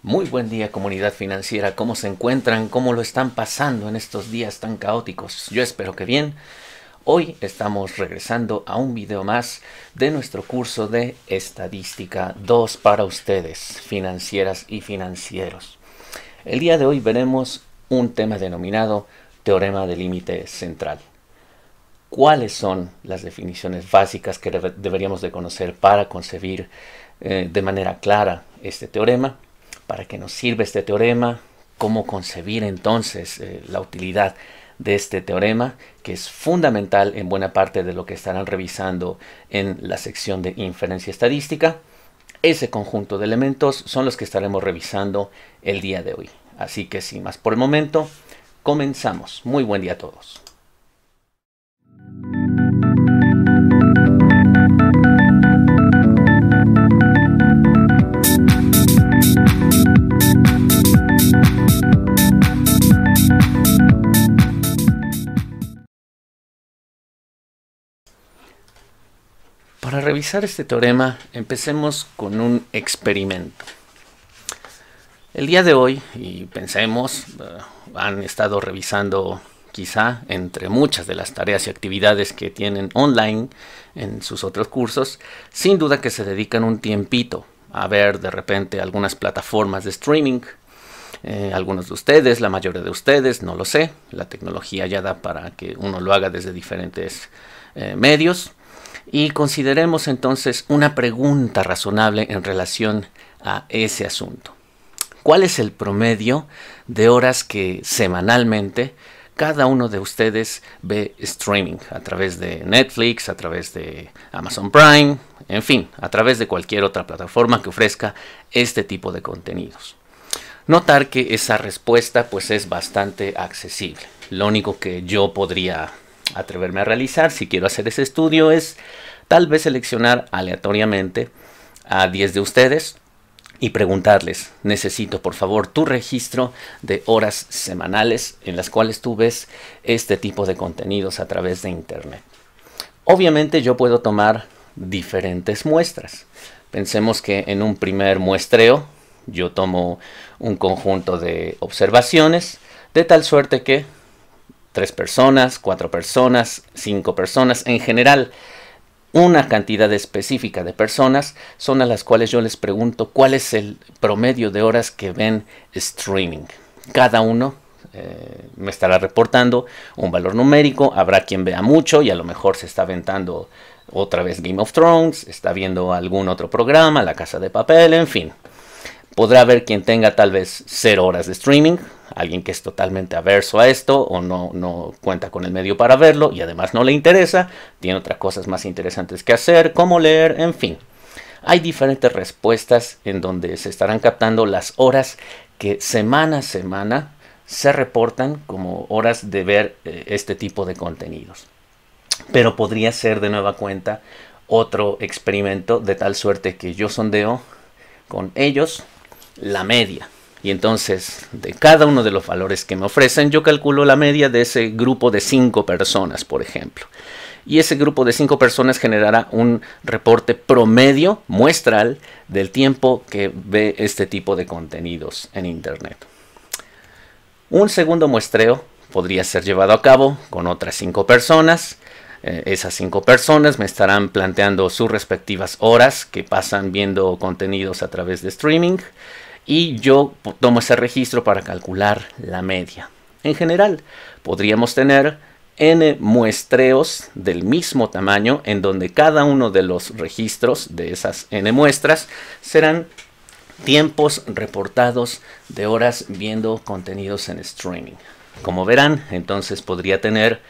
Muy buen día, comunidad financiera. ¿Cómo se encuentran? ¿Cómo lo están pasando en estos días tan caóticos? Yo espero que bien. Hoy estamos regresando a un video más de nuestro curso de Estadística 2 para ustedes, financieras y financieros. El día de hoy veremos un tema denominado Teorema de límite central. ¿Cuáles son las definiciones básicas que deberíamos de conocer para concebir de manera clara este teorema? ¿Para qué nos sirve este teorema? ¿Cómo concebir entonces la utilidad de este teorema, que es fundamental en buena parte de lo que estarán revisando en la sección de inferencia estadística? Ese conjunto de elementos son los que estaremos revisando el día de hoy. Así que sin más por el momento, comenzamos. Muy buen día a todos. Para revisar este teorema, empecemos con un experimento. El día de hoy, y pensemos, han estado revisando quizá entre muchas de las tareas y actividades que tienen online en sus otros cursos, sin duda que se dedican un tiempito a ver de repente algunas plataformas de streaming. Algunos de ustedes, la mayoría de ustedes, no lo sé, la tecnología ya da para que uno lo haga desde diferentes medios. Y consideremos entonces una pregunta razonable en relación a ese asunto. ¿Cuál es el promedio de horas que semanalmente cada uno de ustedes ve streaming? A través de Netflix, a través de Amazon Prime, en fin, a través de cualquier otra plataforma que ofrezca este tipo de contenidos. Notar que esa respuesta pues es bastante accesible. Lo único que yo podría atreverme a realizar si quiero hacer ese estudio es tal vez seleccionar aleatoriamente a 10 de ustedes y preguntarles: necesito por favor tu registro de horas semanales en las cuales tú ves este tipo de contenidos a través de internet. Obviamente yo puedo tomar diferentes muestras. Pensemos que en un primer muestreo yo tomo un conjunto de observaciones de tal suerte que 3 personas, 4 personas, 5 personas, en general una cantidad específica de personas son a las cuales yo les pregunto cuál es el promedio de horas que ven streaming. Cada uno me estará reportando un valor numérico. Habrá quien vea mucho y a lo mejor se está aventando otra vez Game of Thrones, está viendo algún otro programa, La Casa de Papel, en fin. Podrá haber quien tenga tal vez 0 horas de streaming, alguien que es totalmente averso a esto o no cuenta con el medio para verlo y además no le interesa, tiene otras cosas más interesantes que hacer, como leer, en fin. Hay diferentes respuestas en donde se estarán captando las horas que semana a semana se reportan como horas de ver este tipo de contenidos. Pero podría ser de nueva cuenta otro experimento de tal suerte que yo sondeo con ellos la media. Y entonces, de cada uno de los valores que me ofrecen, yo calculo la media de ese grupo de 5 personas, por ejemplo. Y ese grupo de 5 personas generará un reporte promedio muestral del tiempo que ve este tipo de contenidos en Internet. Un segundo muestreo podría ser llevado a cabo con otras 5 personas. Esas 5 personas me estarán planteando sus respectivas horas que pasan viendo contenidos a través de streaming. Y yo tomo ese registro para calcular la media. En general, podríamos tener n muestreos del mismo tamaño en donde cada uno de los registros de esas n muestras serán tiempos reportados de horas viendo contenidos en streaming. Como verán, entonces podría tener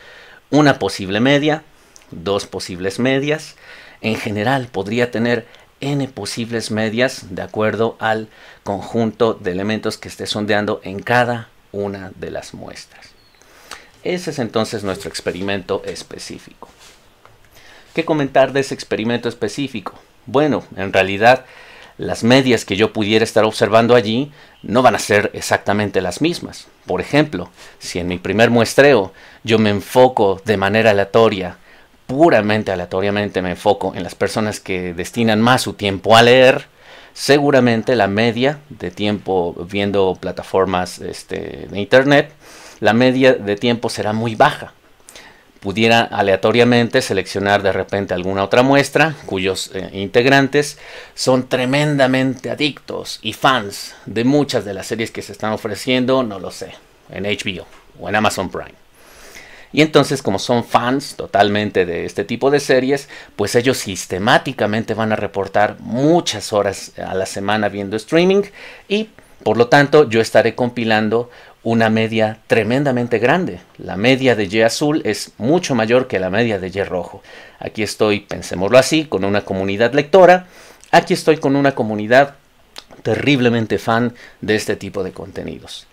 una posible media, 2 posibles medias. En general, podría tener n posibles medias de acuerdo al conjunto de elementos que esté sondeando en cada una de las muestras. Ese es entonces nuestro experimento específico. ¿Qué comentar de ese experimento específico? Bueno, en realidad las medias que yo pudiera estar observando allí no van a ser exactamente las mismas. Por ejemplo, si en mi primer muestreo yo me enfoco de manera aleatoria, puramente aleatoriamente me enfoco en las personas que destinan más su tiempo a leer, seguramente la media de tiempo viendo plataformas de internet, la media de tiempo será muy baja. Pudiera aleatoriamente seleccionar de repente alguna otra muestra cuyos integrantes son tremendamente adictos y fans de muchas de las series que se están ofreciendo, no lo sé, en HBO o en Amazon Prime. Y entonces, como son fans totalmente de este tipo de series, pues ellos sistemáticamente van a reportar muchas horas a la semana viendo streaming y por lo tanto yo estaré compilando una media tremendamente grande. La media de Y azul es mucho mayor que la media de Y rojo. Aquí estoy, pensémoslo así, con una comunidad lectora. Aquí estoy con una comunidad terriblemente fan de este tipo de contenidos.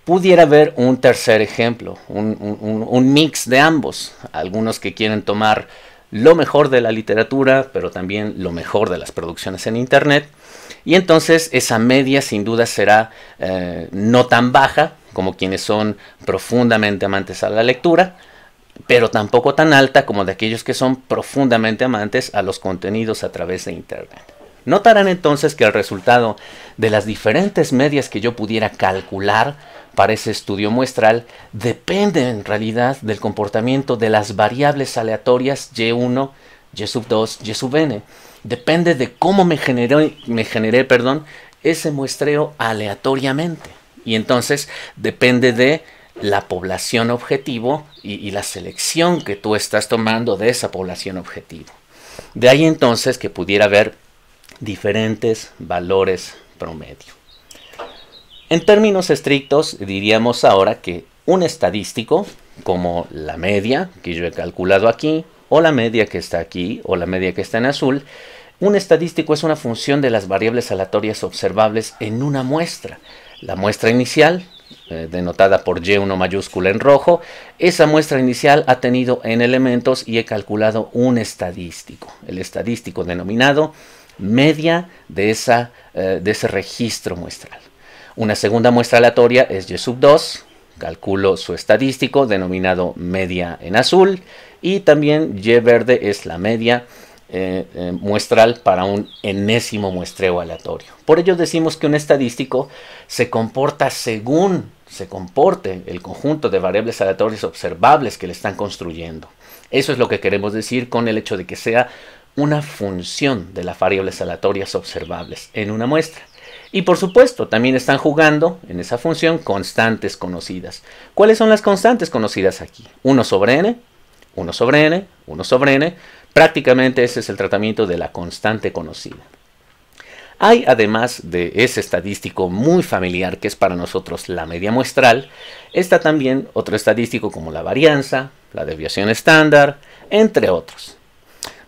Pudiera haber un tercer ejemplo, un mix de ambos. Algunos que quieren tomar lo mejor de la literatura, pero también lo mejor de las producciones en internet. Y entonces esa media sin duda será no tan baja como quienes son profundamente amantes a la lectura, pero tampoco tan alta como de aquellos que son profundamente amantes a los contenidos a través de internet. Notarán entonces que el resultado de las diferentes medias que yo pudiera calcular para ese estudio muestral depende en realidad del comportamiento de las variables aleatorias Y1, Y2, Y_n. Depende de cómo me generé ese muestreo aleatoriamente. Y entonces depende de la población objetivo y la selección que tú estás tomando de esa población objetivo. De ahí entonces que pudiera haber diferentes valores promedio. En términos estrictos, diríamos ahora que un estadístico, como la media que yo he calculado aquí, o la media que está aquí, o la media que está en azul, un estadístico es una función de las variables aleatorias observables en una muestra. La muestra inicial, denotada por Y1 mayúscula en rojo, esa muestra inicial ha tenido n elementos y he calculado un estadístico. El estadístico denominado media de ese registro muestral. Una segunda muestra aleatoria es Y2, calculo su estadístico denominado media en azul y también Y verde es la media muestral para un enésimo muestreo aleatorio. Por ello decimos que un estadístico se comporta según se comporte el conjunto de variables aleatorias observables que le están construyendo. Eso es lo que queremos decir con el hecho de que sea una función de las variables aleatorias observables en una muestra. Y por supuesto, también están jugando en esa función constantes conocidas. ¿Cuáles son las constantes conocidas aquí? 1 sobre n, 1 sobre n, 1 sobre n. Prácticamente ese es el tratamiento de la constante conocida. Hay, además de ese estadístico muy familiar que es para nosotros la media muestral, está también otro estadístico como la varianza, la desviación estándar, entre otros.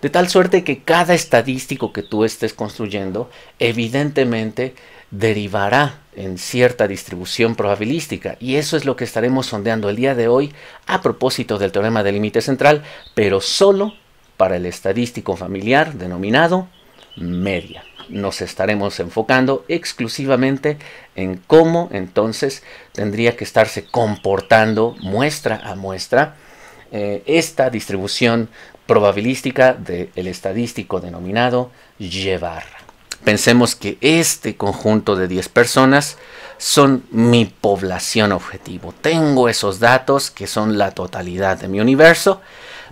De tal suerte que cada estadístico que tú estés construyendo, evidentemente derivará en cierta distribución probabilística. Y eso es lo que estaremos sondeando el día de hoy a propósito del teorema del límite central, pero solo para el estadístico familiar denominado media. Nos estaremos enfocando exclusivamente en cómo entonces tendría que estarse comportando muestra a muestra esta distribución probabilística del estadístico denominado Y barra. Pensemos que este conjunto de 10 personas son mi población objetivo. Tengo esos datos que son la totalidad de mi universo,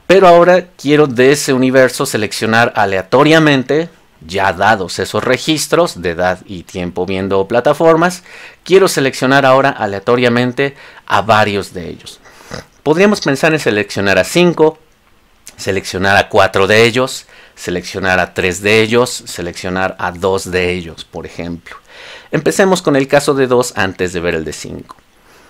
pero ahora quiero de ese universo seleccionar aleatoriamente, ya dados esos registros de edad y tiempo viendo plataformas, quiero seleccionar ahora aleatoriamente a varios de ellos. Podríamos pensar en seleccionar a 5, seleccionar a 4 de ellos, seleccionar a 3 de ellos, seleccionar a 2 de ellos, por ejemplo. Empecemos con el caso de 2 antes de ver el de 5.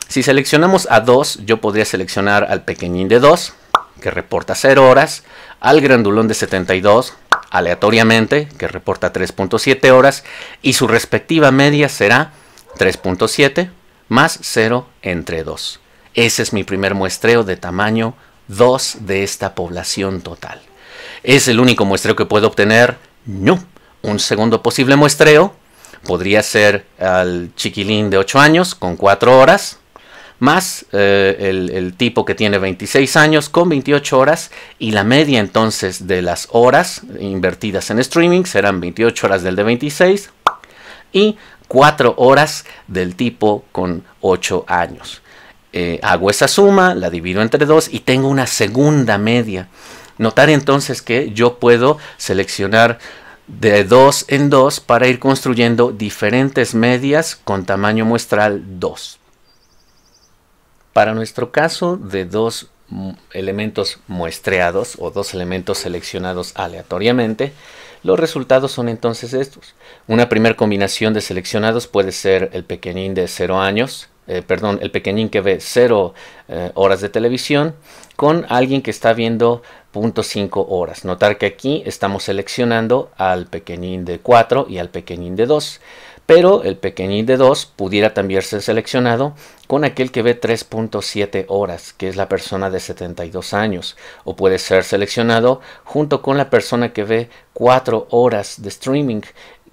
Si seleccionamos a 2, yo podría seleccionar al pequeñín de 2, que reporta 0 horas, al grandulón de 72, aleatoriamente, que reporta 3.7 horas, y su respectiva media será 3.7 más 0 entre 2. Ese es mi primer muestreo de tamaño 2 de esta población total. ¿Es el único muestreo que puedo obtener? No. Un segundo posible muestreo podría ser al chiquilín de 8 años con 4 horas, más el tipo que tiene 26 años con 28 horas, y la media entonces de las horas invertidas en streaming serán 28 horas del de 26 y 4 horas del tipo con 8 años. Hago esa suma, la divido entre 2 y tengo una segunda media. Notar entonces que yo puedo seleccionar de 2 en 2 para ir construyendo diferentes medias con tamaño muestral 2. Para nuestro caso de 2 elementos muestreados o 2 elementos seleccionados aleatoriamente, los resultados son entonces estos. Una primera combinación de seleccionados puede ser el pequeñín de 0 años, el pequeñín que ve 0 horas de televisión con alguien que está viendo 0.5 horas. Notar que aquí estamos seleccionando al pequeñín de 4 y al pequeñín de 2. Pero el pequeñín de 2 pudiera también ser seleccionado con aquel que ve 3.7 horas, que es la persona de 72 años. O puede ser seleccionado junto con la persona que ve 4 horas de streaming,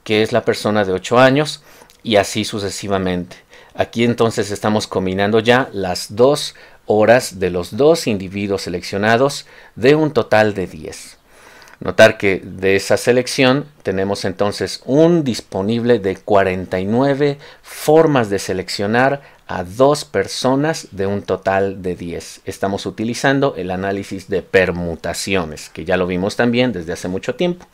que es la persona de 8 años, y así sucesivamente. Aquí entonces estamos combinando ya las 2 horas de los 2 individuos seleccionados de un total de 10. Notar que de esa selección tenemos entonces un disponible de 49 formas de seleccionar a 2 personas de un total de 10. Estamos utilizando el análisis de permutaciones, que ya lo vimos también desde hace mucho tiempo.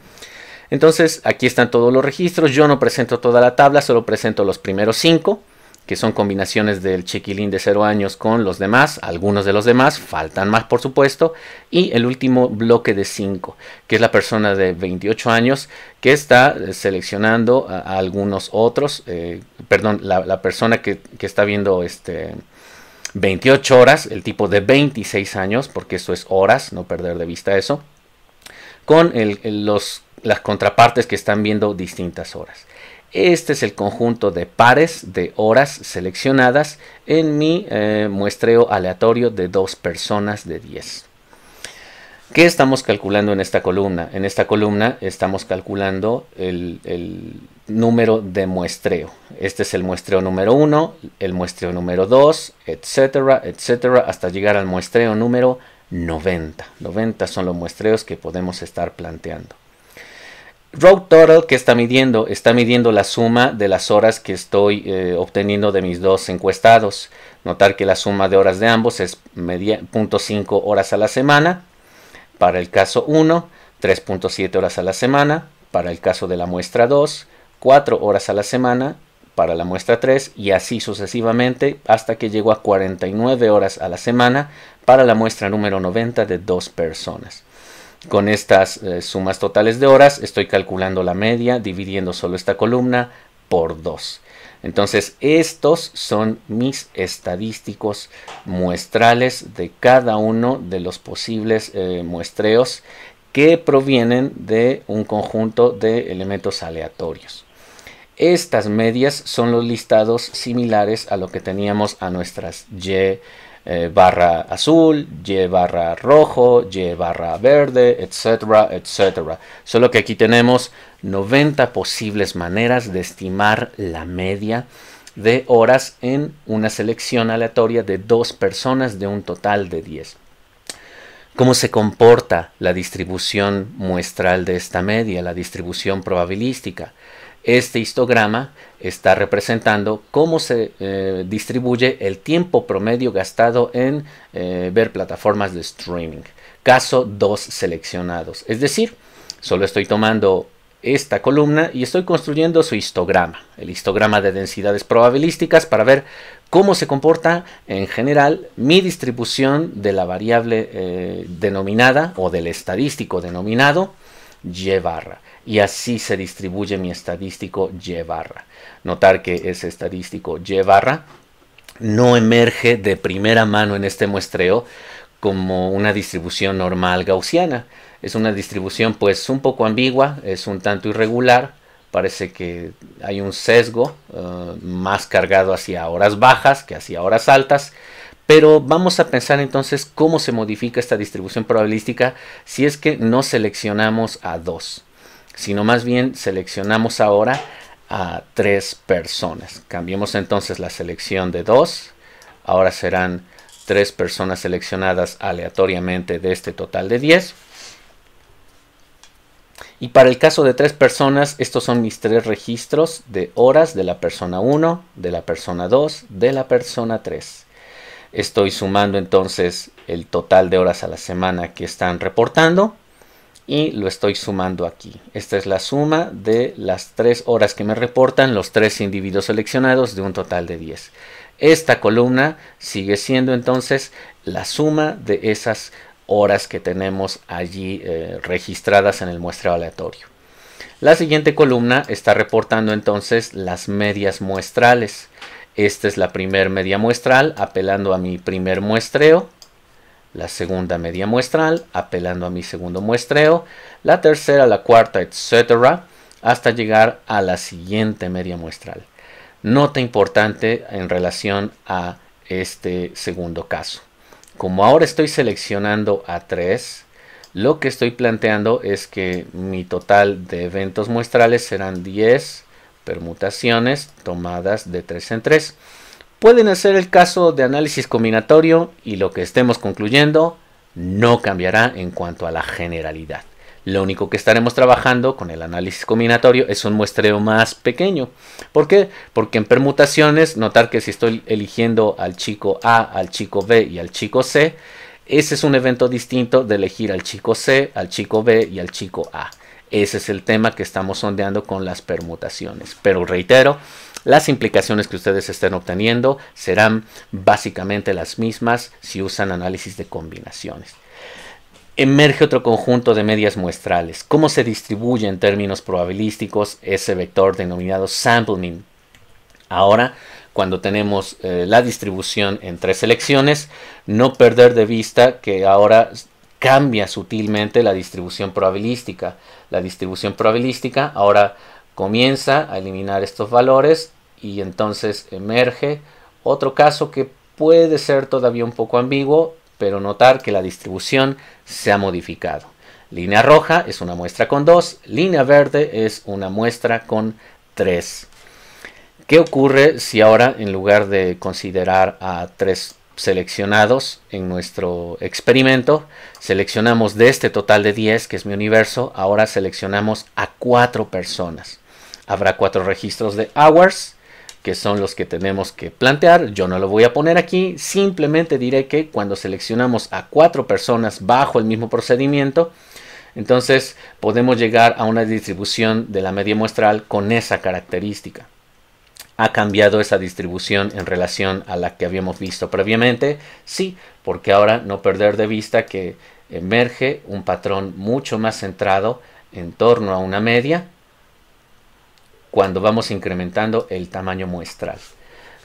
Entonces aquí están todos los registros. Yo no presento toda la tabla, solo presento los primeros 5. Que son combinaciones del chiquilín de 0 años con los demás, algunos de los demás, faltan más por supuesto, y el último bloque de 5, que es la persona de 28 años que está seleccionando a algunos otros, la persona que está viendo 28 horas, el tipo de 26 años, porque eso es horas, no perder de vista eso, con las contrapartes que están viendo distintas horas. Este es el conjunto de pares de horas seleccionadas en mi muestreo aleatorio de 2 personas de 10. ¿Qué estamos calculando en esta columna? En esta columna estamos calculando el número de muestreo. Este es el muestreo número 1, el muestreo número 2, etcétera, etcétera, hasta llegar al muestreo número 90. 90 son los muestreos que podemos estar planteando. Row Total, ¿qué está midiendo? Está midiendo la suma de las horas que estoy obteniendo de mis 2 encuestados. Notar que la suma de horas de ambos es 0.5 horas a la semana. Para el caso 1, 3.7 horas a la semana. Para el caso de la muestra 2, 4 horas a la semana. Para la muestra 3 y así sucesivamente hasta que llego a 49 horas a la semana para la muestra número 90 de 2 personas. Con estas sumas totales de horas estoy calculando la media dividiendo solo esta columna por 2. Entonces estos son mis estadísticos muestrales de cada uno de los posibles muestreos que provienen de un conjunto de elementos aleatorios. Estas medias son los listados similares a lo que teníamos a nuestras Y barra azul, Y barra rojo, Y barra verde, etcétera, etcétera. Solo que aquí tenemos 90 posibles maneras de estimar la media de horas en una selección aleatoria de 2 personas de un total de 10. ¿Cómo se comporta la distribución muestral de esta media, la distribución probabilística? Este histograma está representando cómo se distribuye el tiempo promedio gastado en ver plataformas de streaming. Caso 2 seleccionados. Es decir, solo estoy tomando esta columna y estoy construyendo su histograma. El histograma de densidades probabilísticas para ver cómo se comporta en general mi distribución de la variable denominada o del estadístico denominado Y barra. Y así se distribuye mi estadístico Y barra. Notar que ese estadístico Y barra no emerge de primera mano en este muestreo como una distribución normal gaussiana. Es una distribución pues un poco ambigua, es un tanto irregular. Parece que hay un sesgo más cargado hacia horas bajas que hacia horas altas. Pero vamos a pensar entonces cómo se modifica esta distribución probabilística si es que no seleccionamos a 2, sino más bien seleccionamos ahora a 3 personas. Cambiemos entonces la selección de 2. Ahora serán 3 personas seleccionadas aleatoriamente de este total de 10. Y para el caso de 3 personas, estos son mis 3 registros de horas de la persona 1, de la persona 2, de la persona 3. Estoy sumando entonces el total de horas a la semana que están reportando y lo estoy sumando aquí. Esta es la suma de las 3 horas que me reportan los 3 individuos seleccionados de un total de 10. Esta columna sigue siendo entonces la suma de esas horas que tenemos allí registradas en el muestreo aleatorio. La siguiente columna está reportando entonces las medias muestrales. Esta es la primera media muestral apelando a mi primer muestreo, la segunda media muestral apelando a mi segundo muestreo, la tercera, la cuarta, etcétera, hasta llegar a la siguiente media muestral. Nota importante en relación a este segundo caso. Como ahora estoy seleccionando a 3, lo que estoy planteando es que mi total de eventos muestrales serán 10 permutaciones tomadas de 3 en 3. Pueden hacer el caso de análisis combinatorio y lo que estemos concluyendo no cambiará en cuanto a la generalidad. Lo único que estaremos trabajando con el análisis combinatorio es un muestreo más pequeño. ¿Por qué? Porque en permutaciones, notar que si estoy eligiendo al chico A, al chico B y al chico C, ese es un evento distinto de elegir al chico C, al chico B y al chico A. Ese es el tema que estamos sondeando con las permutaciones. Pero reitero, las implicaciones que ustedes estén obteniendo serán básicamente las mismas si usan análisis de combinaciones. Emerge otro conjunto de medias muestrales. ¿Cómo se distribuye en términos probabilísticos ese vector denominado sample mean? Ahora, cuando tenemos la distribución en 3 selecciones, no perder de vista que ahora cambia sutilmente la distribución probabilística. La distribución probabilística ahora comienza a eliminar estos valores y entonces emerge otro caso que puede ser todavía un poco ambiguo, pero notar que la distribución se ha modificado. Línea roja es una muestra con 2, línea verde es una muestra con 3. ¿Qué ocurre si ahora, en lugar de considerar a 3 seleccionados en nuestro experimento, seleccionamos de este total de 10, que es mi universo, ahora seleccionamos a 4 personas? Habrá 4 registros de hours, que son los que tenemos que plantear. Yo no lo voy a poner aquí, simplemente diré que cuando seleccionamos a 4 personas bajo el mismo procedimiento, entonces podemos llegar a una distribución de la media muestral con esa característica. ¿Ha cambiado esa distribución en relación a la que habíamos visto previamente? Sí, porque ahora no perder de vista que emerge un patrón mucho más centrado en torno a una media cuando vamos incrementando el tamaño muestral.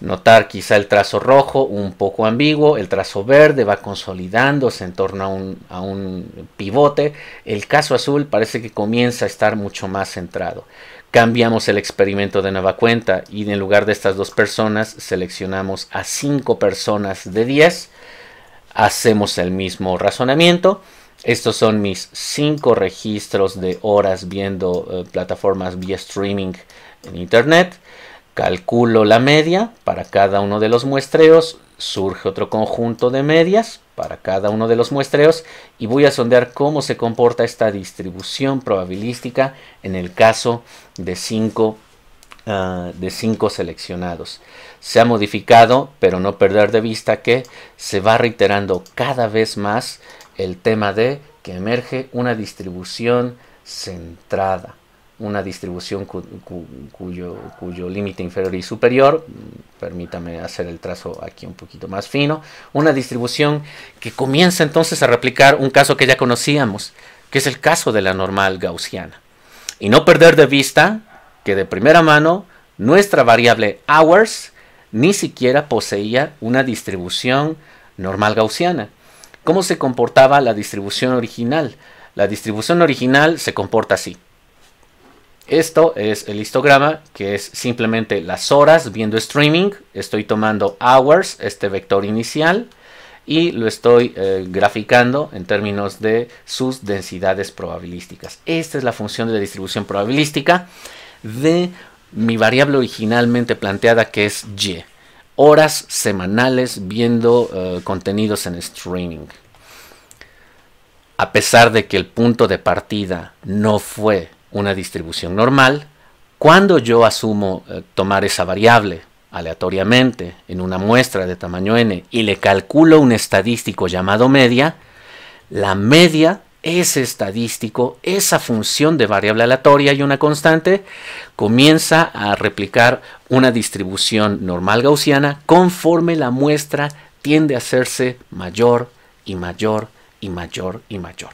Notar quizá el trazo rojo un poco ambiguo, el trazo verde va consolidándose en torno a un pivote, el caso azul parece que comienza a estar mucho más centrado. Cambiamos el experimento de nueva cuenta y en lugar de estas 2 personas seleccionamos a 5 personas de 10, hacemos el mismo razonamiento. Estos son mis 5 registros de horas viendo plataformas vía streaming en internet. Calculo la media para cada uno de los muestreos. Surge otro conjunto de medias para cada uno de los muestreos y voy a sondear cómo se comporta esta distribución probabilística en el caso de 5 seleccionados. Se ha modificado, pero no perder de vista que se va reiterando cada vez más el tema de que emerge una distribución centrada, una distribución cuyo límite inferior y superior, permítame hacer el trazo aquí un poquito más fino, una distribución que comienza entonces a replicar un caso que ya conocíamos, que es el caso de la normal gaussiana. Y no perder de vista que de primera mano nuestra variable hours ni siquiera poseía una distribución normal gaussiana. ¿Cómo se comportaba la distribución original? La distribución original se comporta así. Esto es el histograma, que es simplemente las horas viendo streaming. Estoy tomando hours, este vector inicial, y lo estoy graficando en términos de sus densidades probabilísticas. Esta es la función de la distribución probabilística de mi variable originalmente planteada, que es y. Horas semanales viendo contenidos en streaming. a pesar de que el punto de partida no fue una distribución normal, cuando yo asumo tomar esa variable aleatoriamente en una muestra de tamaño n y le calculo un estadístico llamado media, la media, ese estadístico, esa función de variable aleatoria y una constante, comienza a replicar una distribución normal gaussiana conforme la muestra tiende a hacerse mayor y mayor y mayor y mayor.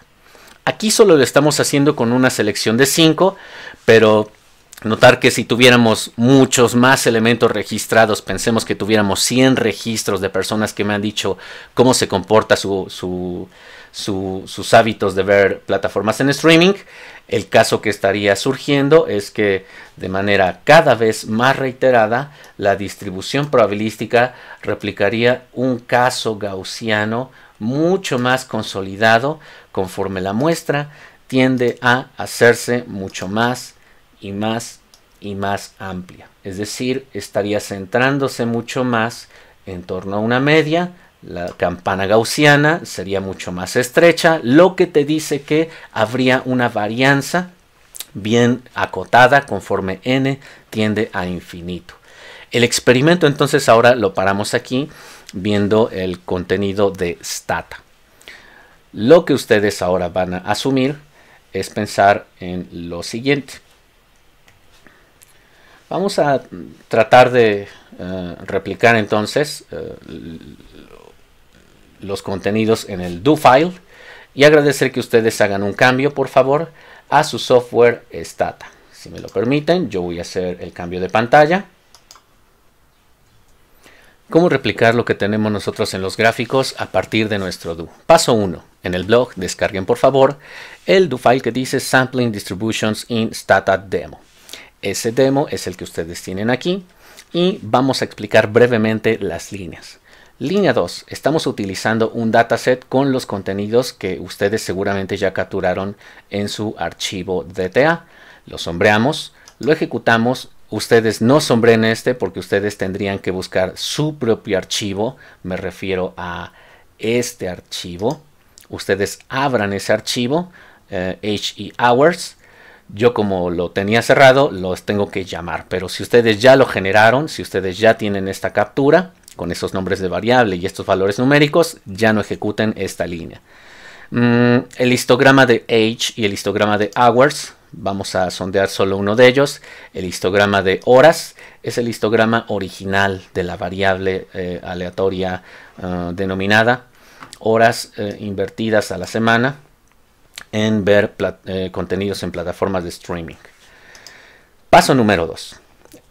Aquí solo lo estamos haciendo con una selección de 5, pero notar que si tuviéramos muchos más elementos registrados, pensemos que tuviéramos 100 registros de personas que me han dicho cómo se comporta sus hábitos de ver plataformas en streaming, el caso que estaría surgiendo es que de manera cada vez más reiterada la distribución probabilística replicaría un caso gaussiano mucho más consolidado conforme la muestra tiende a hacerse mucho más y más y más amplia. Es decir, estaría centrándose mucho más en torno a una media. La campana gaussiana sería mucho más estrecha, lo que te dice que habría una varianza bien acotada conforme n tiende a infinito. El experimento entonces ahora lo paramos aquí viendo el contenido de Stata. Lo que ustedes ahora van a asumir es pensar en lo siguiente. Vamos a tratar de replicar entonces los contenidos en el do file y agradecer que ustedes hagan un cambio, por favor, a su software Stata. Si me lo permiten, yo voy a hacer el cambio de pantalla. ¿Cómo replicar lo que tenemos nosotros en los gráficos a partir de nuestro do? Paso 1. En el blog descarguen por favor el do file que dice Sampling Distributions in Stata Demo. Ese demo es el que ustedes tienen aquí y vamos a explicar brevemente las líneas. Línea 2. Estamos utilizando un dataset con los contenidos que ustedes seguramente ya capturaron en su archivo DTA. Lo sombreamos, lo ejecutamos. Ustedes no sombreen este porque ustedes tendrían que buscar su propio archivo. Me refiero a este archivo. Ustedes abran ese archivo, HE Hours. Yo como lo tenía cerrado, los tengo que llamar. Pero si ustedes ya lo generaron, si ustedes ya tienen esta captura con esos nombres de variable y estos valores numéricos, ya no ejecuten esta línea. El histograma de age y el histograma de hours, vamos a sondear solo uno de ellos. El histograma de horas es el histograma original de la variable aleatoria denominada horas invertidas a la semana en ver contenidos en plataformas de streaming. Paso número 2.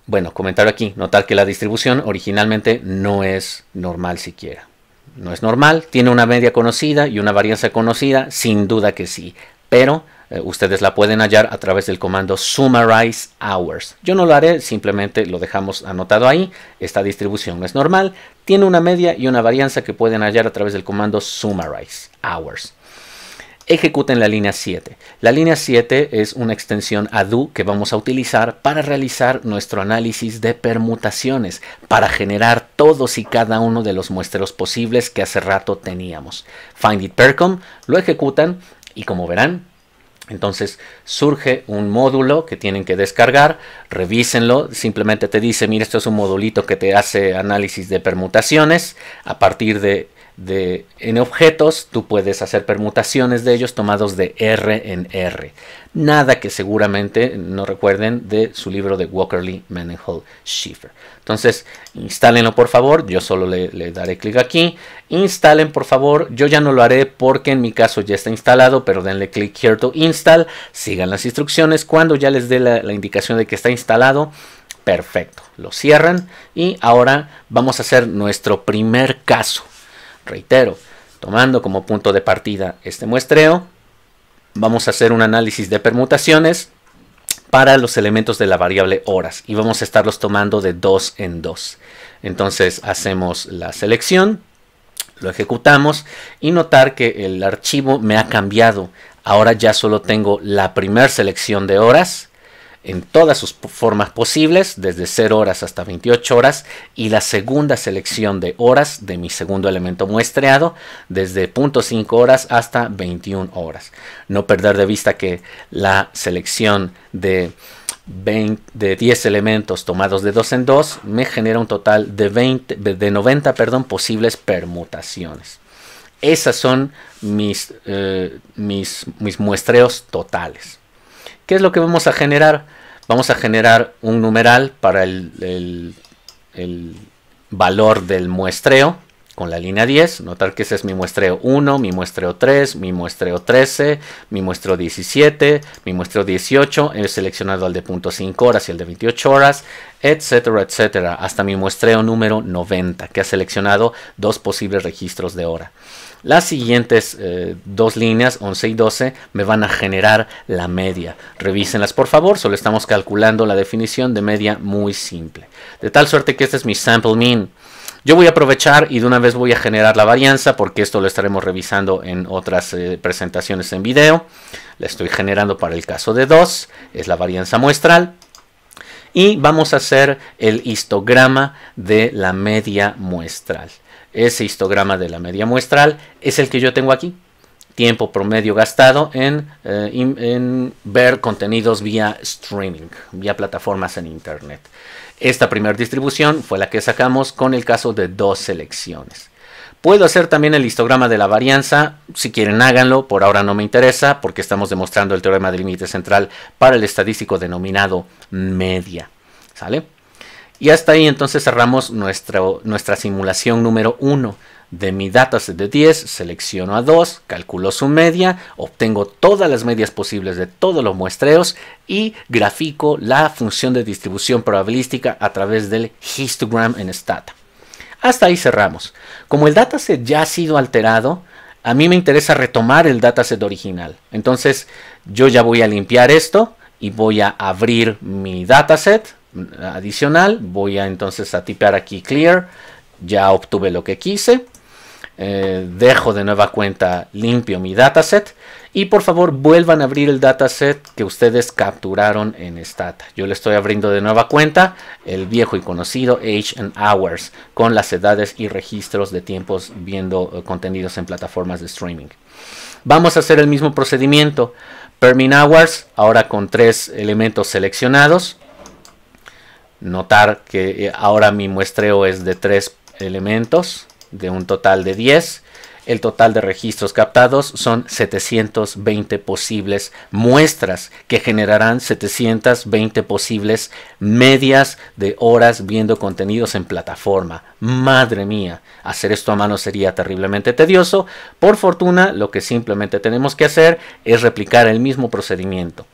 Bueno, comentario aquí, notar que la distribución originalmente no es normal siquiera. No es normal, tiene una media conocida y una varianza conocida, sin duda que sí, pero ustedes la pueden hallar a través del comando summarize hours. Yo no lo haré, simplemente lo dejamos anotado ahí. Esta distribución no es normal, tiene una media y una varianza que pueden hallar a través del comando summarize hours. Ejecuten la línea 7. La línea 7 es una extensión a do que vamos a utilizar para realizar nuestro análisis de permutaciones, para generar todos y cada uno de los muestreos posibles que hace rato teníamos. Finditpercom, lo ejecutan y como verán, entonces surge un módulo que tienen que descargar, revísenlo, simplemente te dice, mira, esto es un modulito que te hace análisis de permutaciones. A partir de n objetos, tú puedes hacer permutaciones de ellos tomados de R en R. Nada que seguramente no recuerden de su libro de Walkerly, Mendenhall, Schiffer. Entonces, instálenlo por favor. Yo solo le daré clic aquí. Instalen por favor. Yo ya no lo haré porque en mi caso ya está instalado, pero denle clic here to install. Sigan las instrucciones. Cuando ya les dé la indicación de que está instalado, perfecto. Lo cierran y ahora vamos a hacer nuestro primer caso. Reitero, tomando como punto de partida este muestreo, vamos a hacer un análisis de permutaciones para los elementos de la variable horas y vamos a estarlos tomando de 2 en 2. Entonces hacemos la selección, lo ejecutamos y notar que el archivo me ha cambiado. Ahora ya solo tengo la primera selección de horas en todas sus formas posibles, desde 0 horas hasta 28 horas, y la segunda selección de horas de mi segundo elemento muestreado, desde 0.5 horas hasta 21 horas. No perder de vista que la selección de 10 elementos tomados de 2 en 2 me genera un total de 90 posibles permutaciones. Esas son mis muestreos totales. ¿Qué es lo que vamos a generar? Vamos a generar un numeral para el valor del muestreo con la línea 10. Notar que ese es mi muestreo 1, mi muestreo 3, mi muestreo 13, mi muestreo 17, mi muestreo 18. He seleccionado el de 0.5 horas y el de 28 horas, etcétera, etcétera, hasta mi muestreo número 90, que ha seleccionado 2 posibles registros de hora. Las siguientes 2 líneas, 11 y 12, me van a generar la media. Revísenlas por favor, solo estamos calculando la definición de media muy simple. De tal suerte que este es mi sample mean. Yo voy a aprovechar y de una vez voy a generar la varianza, porque esto lo estaremos revisando en otras presentaciones en video. La estoy generando para el caso de 2, es la varianza muestral. Y vamos a hacer el histograma de la media muestral. Ese histograma de la media muestral es el que yo tengo aquí. Tiempo promedio gastado en ver contenidos vía streaming, vía plataformas en internet. Esta primera distribución fue la que sacamos con el caso de 2 selecciones. Puedo hacer también el histograma de la varianza. Si quieren háganlo, por ahora no me interesa porque estamos demostrando el teorema del límite central para el estadístico denominado media. ¿Sale? Y hasta ahí entonces cerramos nuestra simulación número 1. De mi dataset de 10, selecciono a 2, calculo su media, obtengo todas las medias posibles de todos los muestreos y grafico la función de distribución probabilística a través del histogram en Stata. Hasta ahí cerramos. Como el dataset ya ha sido alterado, a mí me interesa retomar el dataset original. Entonces yo ya voy a limpiar esto y voy a abrir mi dataset adicional. Voy a entonces a tipear aquí clear. Ya obtuve lo que quise. Dejo de nueva cuenta limpio mi dataset y por favor vuelvan a abrir el dataset que ustedes capturaron en Stata. Yo le estoy abriendo de nueva cuenta el viejo y conocido Age and Hours con las edades y registros de tiempos viendo contenidos en plataformas de streaming. Vamos a hacer el mismo procedimiento. Per min hours, ahora con 3 elementos seleccionados. Notar que ahora mi muestreo es de 3 elementos de un total de 10. El total de registros captados son 720 posibles muestras que generarán 720 posibles medias de horas viendo contenidos en plataforma. Madre mía, hacer esto a mano sería terriblemente tedioso. Por fortuna, lo que simplemente tenemos que hacer es replicar el mismo procedimiento.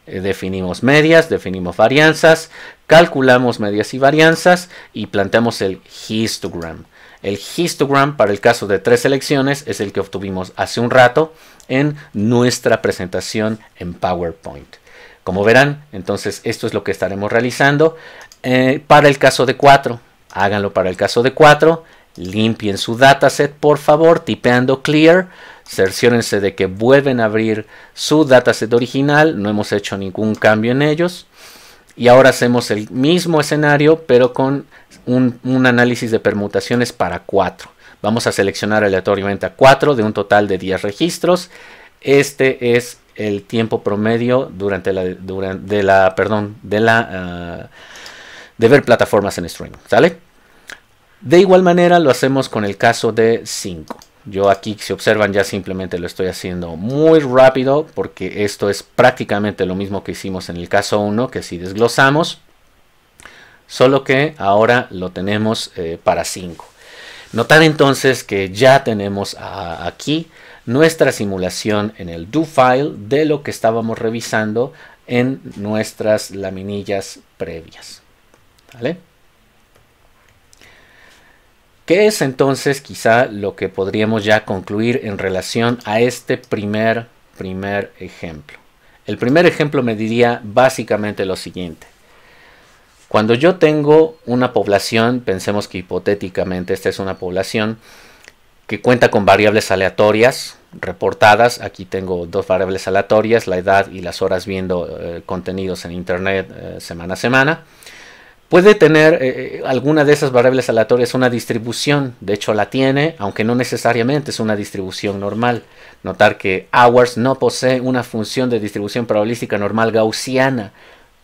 Definimos medias, definimos varianzas, calculamos medias y varianzas y planteamos el histogram. El histogram para el caso de 3 selecciones es el que obtuvimos hace un rato en nuestra presentación en PowerPoint. Como verán, entonces esto es lo que estaremos realizando para el caso de 4. Háganlo para el caso de 4. Limpien su dataset, por favor, tipeando clear. Cerciórense de que vuelven a abrir su dataset original. No hemos hecho ningún cambio en ellos. Y ahora hacemos el mismo escenario, pero con un análisis de permutaciones para 4. Vamos a seleccionar aleatoriamente a 4 de un total de 10 registros. Este es el tiempo promedio de ver plataformas en streaming. ¿Sale? De igual manera lo hacemos con el caso de 5. Yo aquí, si observan, ya simplemente lo estoy haciendo muy rápido porque esto es prácticamente lo mismo que hicimos en el caso 1, que si desglosamos, solo que ahora lo tenemos para 5. Notar entonces que ya tenemos aquí nuestra simulación en el do file de lo que estábamos revisando en nuestras laminillas previas. ¿Vale? ¿Qué es entonces quizá lo que podríamos ya concluir en relación a este primer ejemplo? El primer ejemplo me diría básicamente lo siguiente. Cuando yo tengo una población, pensemos que hipotéticamente esta es una población que cuenta con variables aleatorias, reportadas. Aquí tengo dos variables aleatorias, la edad y las horas viendo contenidos en internet semana a semana. Puede tener alguna de esas variables aleatorias una distribución, de hecho la tiene, aunque no necesariamente es una distribución normal. Notar que hours no posee una función de distribución probabilística normal gaussiana,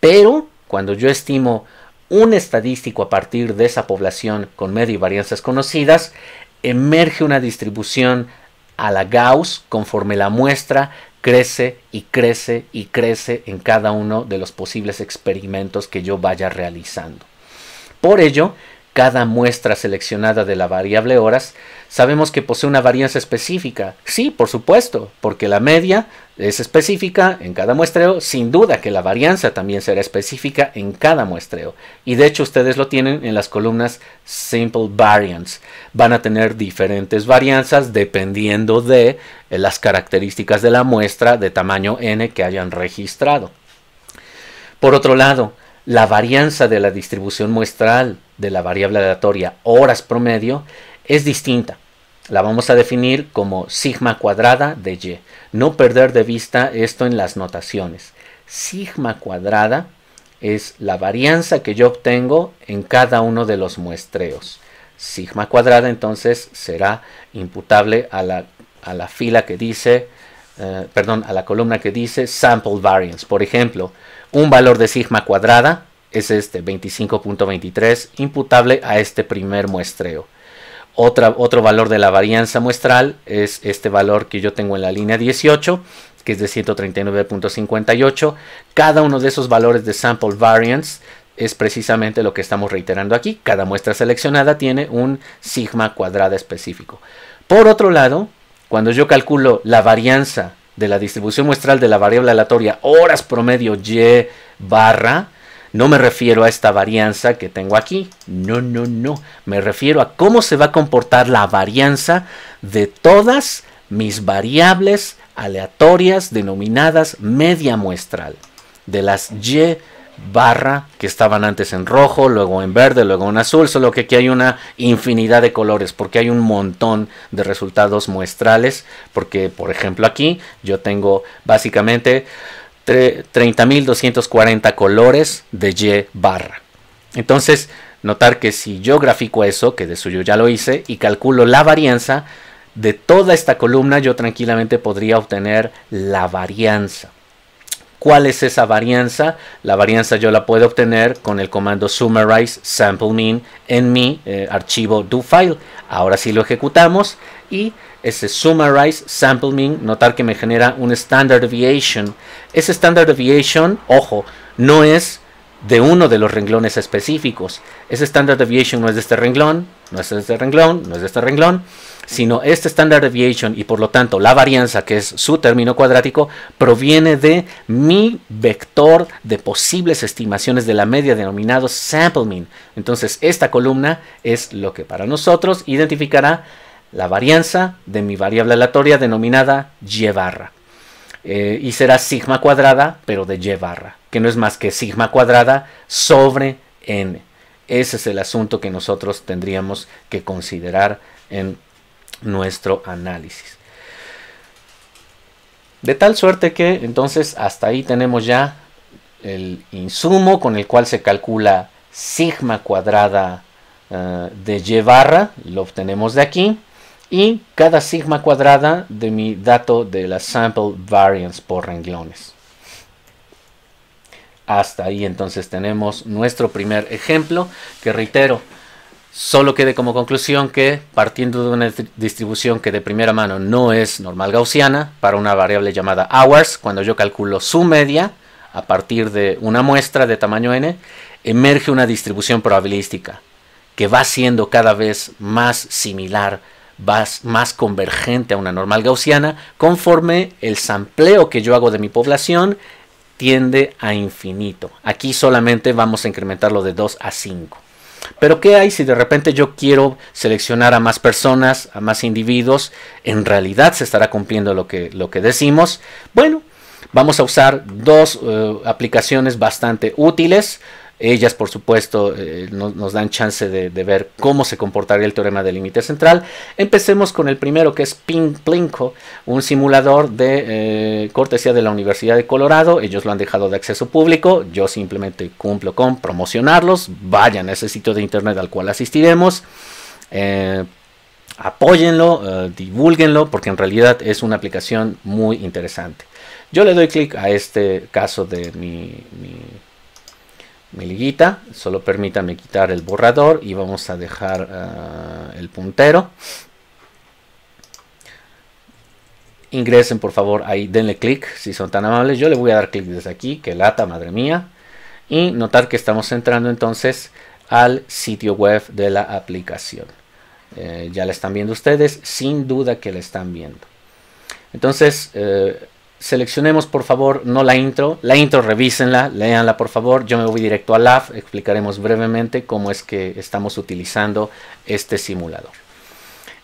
pero cuando yo estimo un estadístico a partir de esa población con media y varianzas conocidas, emerge una distribución a la Gauss conforme la muestra crece y crece y crece en cada uno de los posibles experimentos que yo vaya realizando. Por ello, cada muestra seleccionada de la variable horas sabemos que posee una varianza específica. Sí, por supuesto, porque la media es específica en cada muestreo. Sin duda que la varianza también será específica en cada muestreo. Y de hecho ustedes lo tienen en las columnas Simple Variance. Van a tener diferentes varianzas dependiendo de las características de la muestra de tamaño n que hayan registrado. Por otro lado, la varianza de la distribución muestral de la variable aleatoria horas promedio es distinta. La vamos a definir como sigma cuadrada de y. No perder de vista esto en las notaciones. Sigma cuadrada es la varianza que yo obtengo en cada uno de los muestreos. Sigma cuadrada entonces será imputable a la fila que dice, a la columna que dice sample variance. Por ejemplo, un valor de sigma cuadrada es este 25.23 imputable a este primer muestreo. Otro valor de la varianza muestral es este valor que yo tengo en la línea 18, que es de 139.58. Cada uno de esos valores de sample variance es precisamente lo que estamos reiterando aquí. Cada muestra seleccionada tiene un sigma cuadrada específico. Por otro lado, cuando yo calculo la varianza de la distribución muestral de la variable aleatoria horas promedio y barra, no me refiero a esta varianza que tengo aquí. No. Me refiero a cómo se va a comportar la varianza de todas mis variables aleatorias denominadas media muestral. De las y barra que estaban antes en rojo, luego en verde, luego en azul, solo que aquí hay una infinidad de colores porque hay un montón de resultados muestrales, porque por ejemplo aquí yo tengo básicamente 30.240 colores de y barra. Entonces notar que si yo grafico eso, que de suyo ya lo hice, y calculo la varianza de toda esta columna, yo tranquilamente podría obtener la varianza. ¿Cuál es esa varianza? La varianza yo la puedo obtener con el comando summarize sample mean en mi archivo do_file. Ahora sí lo ejecutamos y ese summarize sample mean, notar que me genera un standard deviation. Ese standard deviation, ojo, no es de uno de los renglones específicos. Ese standard deviation no es de este renglón, no es de este renglón, no es de este renglón, sino este standard deviation y por lo tanto la varianza, que es su término cuadrático, proviene de mi vector de posibles estimaciones de la media denominado sample mean. Entonces esta columna es lo que para nosotros identificará la varianza de mi variable aleatoria denominada y barra. Y será sigma cuadrada, pero de y barra, que no es más que sigma cuadrada sobre n. Ese es el asunto que nosotros tendríamos que considerar en nuestro análisis. De tal suerte que entonces hasta ahí tenemos ya el insumo con el cual se calcula sigma cuadrada de y barra, lo obtenemos de aquí, y cada sigma cuadrada de mi dato de la sample variance por renglones. Hasta ahí entonces tenemos nuestro primer ejemplo, que reitero, solo quede como conclusión que partiendo de una distribución que de primera mano no es normal gaussiana, para una variable llamada hours, cuando yo calculo su media a partir de una muestra de tamaño n, emerge una distribución probabilística que va siendo cada vez más similar, más convergente a una normal gaussiana, conforme el sampleo que yo hago de mi población tiende a infinito. Aquí solamente vamos a incrementarlo de 2 a 5. Pero ¿qué hay si de repente yo quiero seleccionar a más personas, a más individuos? ¿En realidad se estará cumpliendo lo que decimos? Bueno, vamos a usar dos aplicaciones bastante útiles. Ellas, por supuesto, nos dan chance de ver cómo se comportaría el teorema del límite central. Empecemos con el primero, que es Plinko, un simulador de cortesía de la Universidad de Colorado. Ellos lo han dejado de acceso público. Yo simplemente cumplo con promocionarlos. Vayan a ese sitio de internet al cual asistiremos. Apóyenlo, divúlguenlo, porque en realidad es una aplicación muy interesante. Yo le doy clic a este caso de mi liguita. Solo permítanme quitar el borrador y vamos a dejar el puntero. Ingresen por favor ahí, denle clic si son tan amables. Yo le voy a dar clic desde aquí, que lata, madre mía. Y notar que estamos entrando entonces al sitio web de la aplicación. Ya la están viendo ustedes, sin duda que la están viendo. Entonces, seleccionemos por favor, no la intro revísenla, léanla por favor. Yo me voy directo a Lab, explicaremos brevemente cómo es que estamos utilizando este simulador.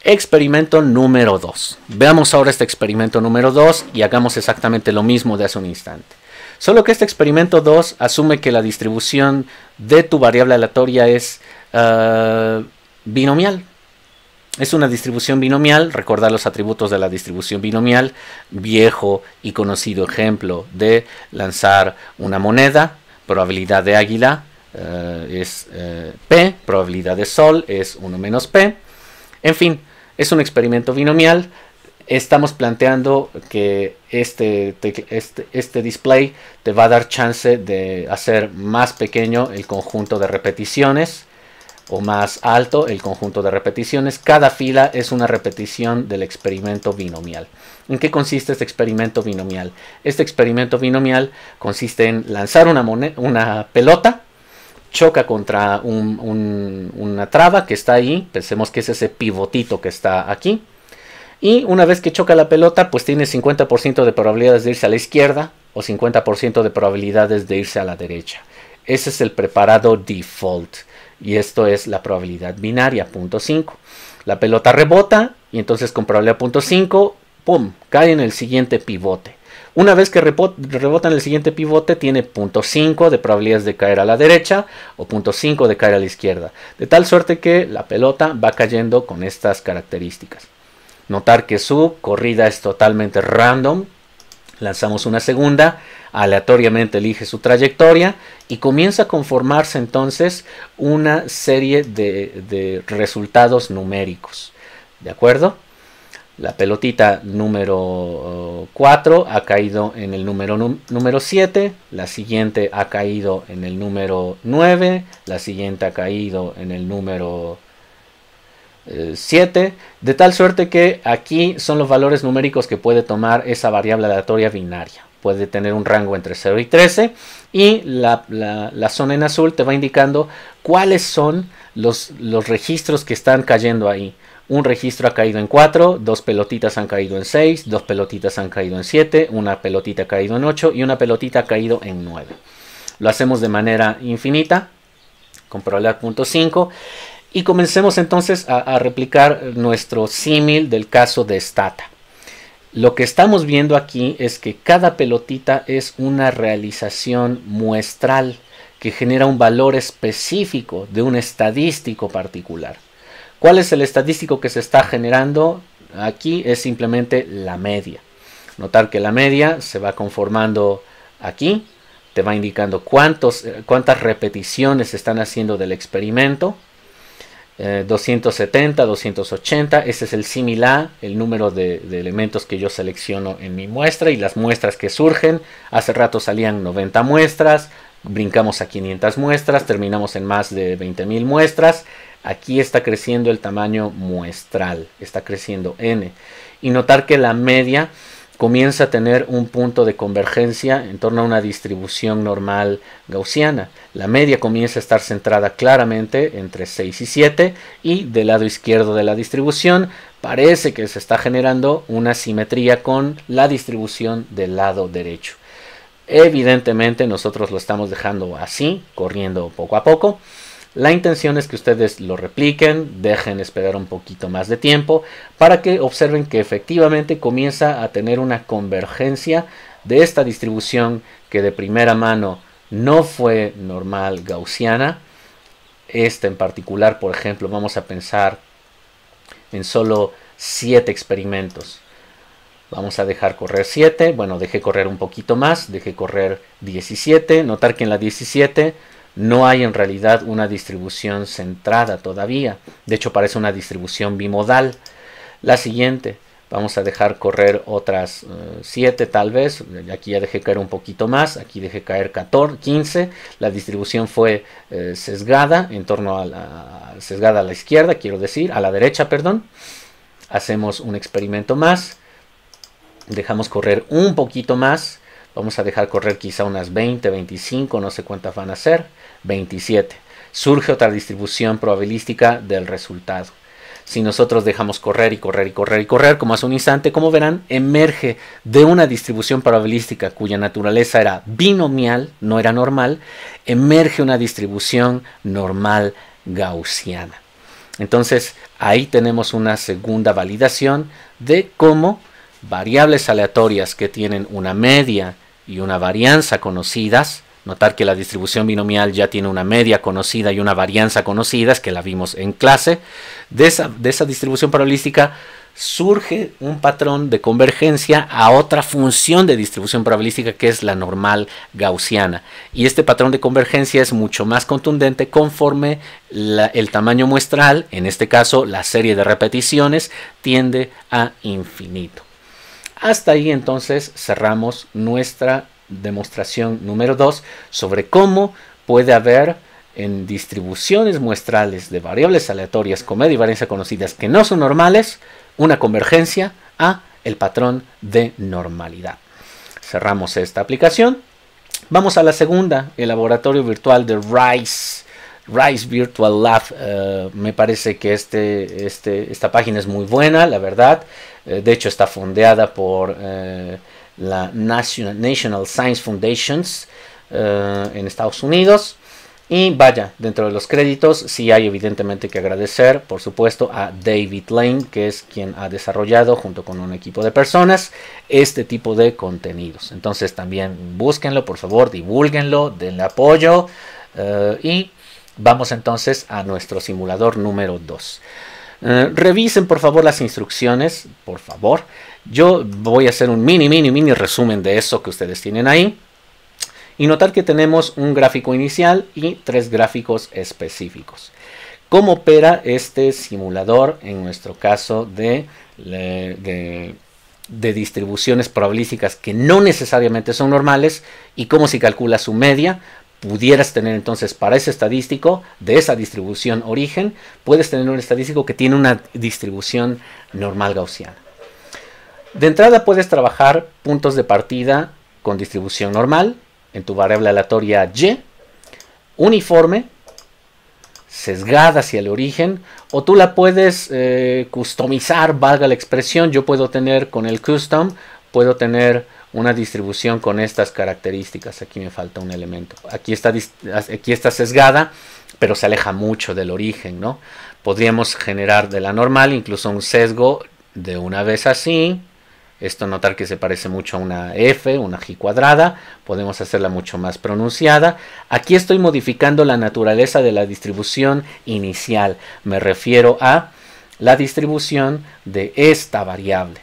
Experimento número 2. Veamos ahora este experimento número 2 y hagamos exactamente lo mismo de hace un instante. Solo que este experimento 2 asume que la distribución de tu variable aleatoria es binomial. Es una distribución binomial. Recordar los atributos de la distribución binomial. Viejo y conocido ejemplo de lanzar una moneda. Probabilidad de águila es P. Probabilidad de sol es 1 menos P. En fin, es un experimento binomial. Estamos planteando que este display te va a dar chance de hacer más pequeño el conjunto de repeticiones o más alto el conjunto de repeticiones. Cada fila es una repetición del experimento binomial. ¿En qué consiste este experimento binomial? Este experimento binomial consiste en lanzar una pelota, choca contra una traba que está ahí, pensemos que es ese pivotito que está aquí, y una vez que choca la pelota, pues tiene 50% de probabilidades de irse a la izquierda o 50% de probabilidades de irse a la derecha. Ese es el preparado default. Y esto es la probabilidad binaria, 0.5. La pelota rebota y entonces con probabilidad 0.5, ¡pum!, cae en el siguiente pivote. Una vez que rebota en el siguiente pivote, tiene 0.5 de probabilidades de caer a la derecha o 0.5 de caer a la izquierda. De tal suerte que la pelota va cayendo con estas características. Notar que su corrida es totalmente random. Lanzamos una segunda, aleatoriamente elige su trayectoria y comienza a conformarse entonces una serie de resultados numéricos. ¿De acuerdo? La pelotita número 4 ha caído en el número 7, la siguiente ha caído en el número 9, la siguiente ha caído en el número 7, de tal suerte que aquí son los valores numéricos que puede tomar esa variable aleatoria binaria. Puede tener un rango entre 0 y 13 y la zona en azul te va indicando cuáles son los registros que están cayendo ahí. Un registro ha caído en 4, dos pelotitas han caído en 6, dos pelotitas han caído en 7, una pelotita ha caído en 8 y una pelotita ha caído en 9. Lo hacemos de manera infinita, con probabilidad 0.5. Y comencemos entonces a replicar nuestro símil del caso de Stata. Lo que estamos viendo aquí es que cada pelotita es una realización muestral que genera un valor específico de un estadístico particular. ¿Cuál es el estadístico que se está generando? Aquí es simplemente la media. Notar que la media se va conformando aquí. Te va indicando cuántas repeticiones se están haciendo del experimento. 270, 280, ese es el símil A, el número de elementos que yo selecciono en mi muestra y las muestras que surgen. Hace rato salían 90 muestras, brincamos a 500 muestras, terminamos en más de 20.000 muestras. Aquí está creciendo el tamaño muestral, está creciendo N. Y notar que la media comienza a tener un punto de convergencia en torno a una distribución normal gaussiana. La media comienza a estar centrada claramente entre 6 y 7 y del lado izquierdo de la distribución parece que se está generando una simetría con la distribución del lado derecho. Evidentemente nosotros lo estamos dejando así, corriendo poco a poco. La intención es que ustedes lo repliquen, dejen esperar un poquito más de tiempo para que observen que efectivamente comienza a tener una convergencia de esta distribución que de primera mano no fue normal gaussiana. Esta en particular, por ejemplo, vamos a pensar en solo 7 experimentos. Vamos a dejar correr 7, bueno, dejé correr un poquito más, dejé correr 17. Notar que en la 17 no hay en realidad una distribución centrada todavía. De hecho, parece una distribución bimodal. La siguiente, vamos a dejar correr otras 7 tal vez. Aquí ya dejé caer un poquito más. Aquí dejé caer 15. La distribución fue sesgada, en torno a sesgada a la izquierda, quiero decir, a la derecha, perdón. Hacemos un experimento más. Dejamos correr un poquito más. Vamos a dejar correr quizá unas 20, 25, no sé cuántas van a ser. 27. Surge otra distribución probabilística del resultado. Si nosotros dejamos correr y correr y correr y correr, como hace un instante, como verán, emerge de una distribución probabilística cuya naturaleza era binomial, no era normal, emerge una distribución normal gaussiana. Entonces, ahí tenemos una segunda validación de cómo variables aleatorias que tienen una media y una varianza conocidas. Notar que la distribución binomial ya tiene una media conocida y una varianza conocida, es que la vimos en clase. De esa distribución probabilística surge un patrón de convergencia a otra función de distribución probabilística que es la normal gaussiana. Y este patrón de convergencia es mucho más contundente conforme el tamaño muestral, en este caso la serie de repeticiones, tiende a infinito. Hasta ahí entonces cerramos nuestra demostración número 2 sobre cómo puede haber en distribuciones muestrales de variables aleatorias con media y varianza conocidas que no son normales una convergencia a el patrón de normalidad. Cerramos esta aplicación. Vamos a la segunda, el laboratorio virtual de Rice Virtual Lab. Me parece que esta página es muy buena, la verdad. De hecho está fondeada por la National Science Foundations en Estados Unidos. Y vaya, dentro de los créditos sí hay evidentemente que agradecer, por supuesto, a David Lane, que es quien ha desarrollado junto con un equipo de personas este tipo de contenidos. Entonces también búsquenlo, por favor, divúlguenlo, denle apoyo y vamos entonces a nuestro simulador número 2. Revisen por favor las instrucciones, por favor. Yo voy a hacer un mini resumen de eso que ustedes tienen ahí. Y notar que tenemos un gráfico inicial y 3 gráficos específicos. ¿Cómo opera este simulador en nuestro caso de distribuciones probabilísticas que no necesariamente son normales? Y cómo si calcula su media, pudieras tener entonces para ese estadístico de esa distribución origen, puedes tener un estadístico que tiene una distribución normal gaussiana. De entrada puedes trabajar puntos de partida con distribución normal en tu variable aleatoria y, uniforme, sesgada hacia el origen, o tú la puedes customizar, valga la expresión. Yo puedo tener con el custom, puedo tener una distribución con estas características. Aquí me falta un elemento. Aquí está sesgada, pero se aleja mucho del origen, ¿no? Podríamos generar de la normal incluso un sesgo de una vez así. Esto notar que se parece mucho a una F, una G cuadrada. Podemos hacerla mucho más pronunciada. Aquí estoy modificando la naturaleza de la distribución inicial. Me refiero a la distribución de esta variable.